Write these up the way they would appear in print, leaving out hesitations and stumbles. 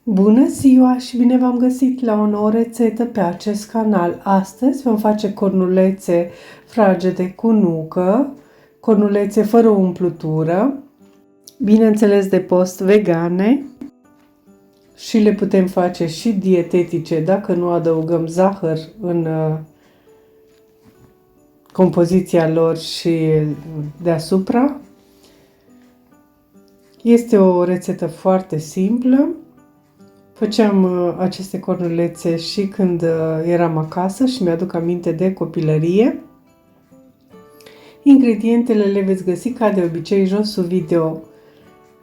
Bună ziua și bine v-am găsit la o nouă rețetă pe acest canal. Astăzi vom face cornulețe fragede cu nucă, cornulețe fără umplutură, bineînțeles de post vegane, și le putem face și dietetice dacă nu adăugăm zahăr în compoziția lor și deasupra. Este o rețetă foarte simplă. Făceam aceste cornulețe și când eram acasă și mi-aduc aminte de copilărie. Ingredientele le veți găsi ca de obicei jos sub video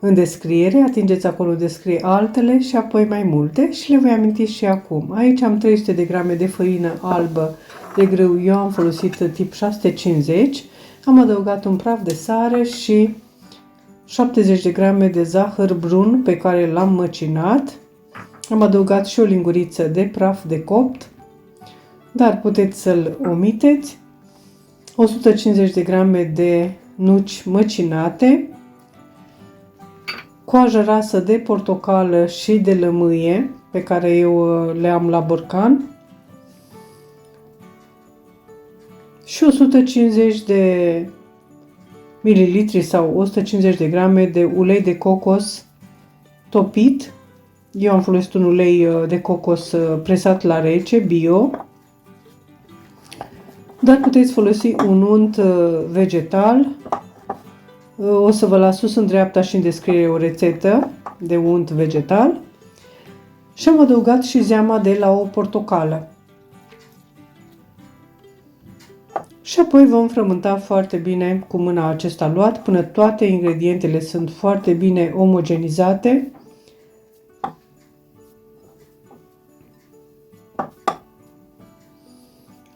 în descriere. Atingeți acolo de scrie altele și apoi mai multe și le voi aminti și acum. Aici am 300 de grame de făină albă de grâu. Eu am folosit tip 650. Am adăugat un praf de sare și 70 de grame de zahăr brun pe care l-am măcinat. Am adăugat și o linguriță de praf de copt, dar puteți să-l omiteți. 150 de grame de nuci măcinate, coajă rasă de portocală și de lămâie, pe care eu le am la borcan, și 150 de mililitri sau 150 de grame de ulei de cocos topit. Eu am folosit un ulei de cocos presat la rece, bio, dar puteți folosi un unt vegetal. O să vă las sus în dreapta și în descriere o rețetă de unt vegetal. Și am adăugat și zeama de la o portocală. Și apoi vom frământa foarte bine cu mâna acest aluat până toate ingredientele sunt foarte bine omogenizate.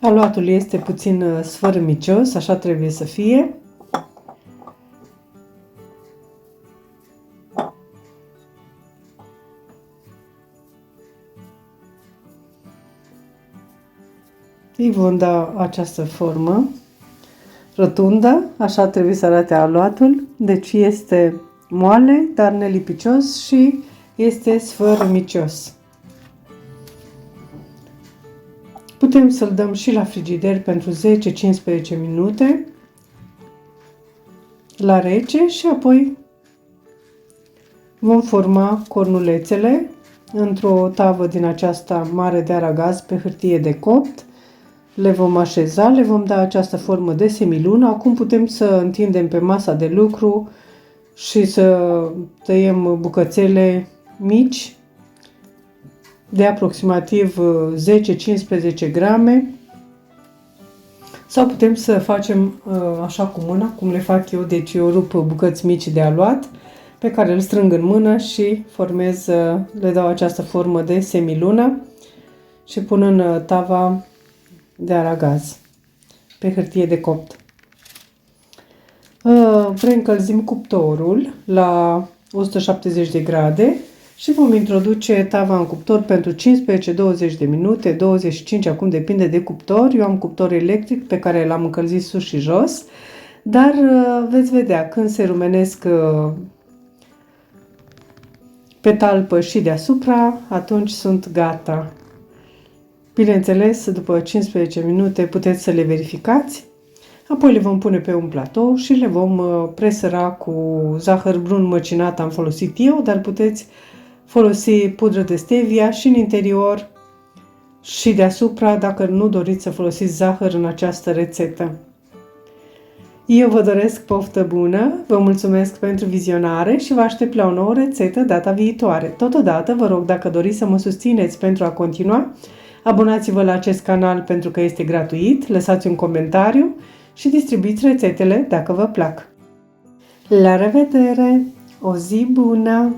Aluatul este puțin sfărâmicios, așa trebuie să fie. Îi vom da această formă rotundă, așa trebuie să arate aluatul, deci este moale, dar nelipicios și este sfărâmicios. Putem să-l dăm și la frigider pentru 10-15 minute la rece și apoi vom forma cornulețele într-o tavă din aceasta mare de aragaz pe hârtie de copt. Le vom așeza, le vom da această formă de semilună. Acum putem să întindem pe masa de lucru și să tăiem bucățele mici de aproximativ 10-15 grame, sau putem să facem așa cu mâna, cum le fac eu, deci eu rup bucăți mici de aluat pe care îl strâng în mână și formez, le dau această formă de semilună și pun în tava de aragaz pe hârtie de copt. Preîncălzim cuptorul la 170 de grade și vom introduce tava în cuptor pentru 15-20 de minute, 25 acum depinde de cuptor. Eu am cuptor electric pe care l-am încălzit sus și jos, dar veți vedea când se rumenesc pe talpă și deasupra, atunci sunt gata. Bineînțeles, după 15 minute puteți să le verificați. Apoi le vom pune pe un platou și le vom presăra cu zahăr brun măcinat, am folosit eu, dar puteți folosi pudră de stevia și în interior și deasupra dacă nu doriți să folosiți zahăr în această rețetă. Eu vă doresc poftă bună, vă mulțumesc pentru vizionare și vă aștept la o nouă rețetă data viitoare. Totodată vă rog, dacă doriți să mă susțineți pentru a continua, abonați-vă la acest canal pentru că este gratuit, lăsați un comentariu și distribuiți rețetele dacă vă plac. La revedere! O zi bună!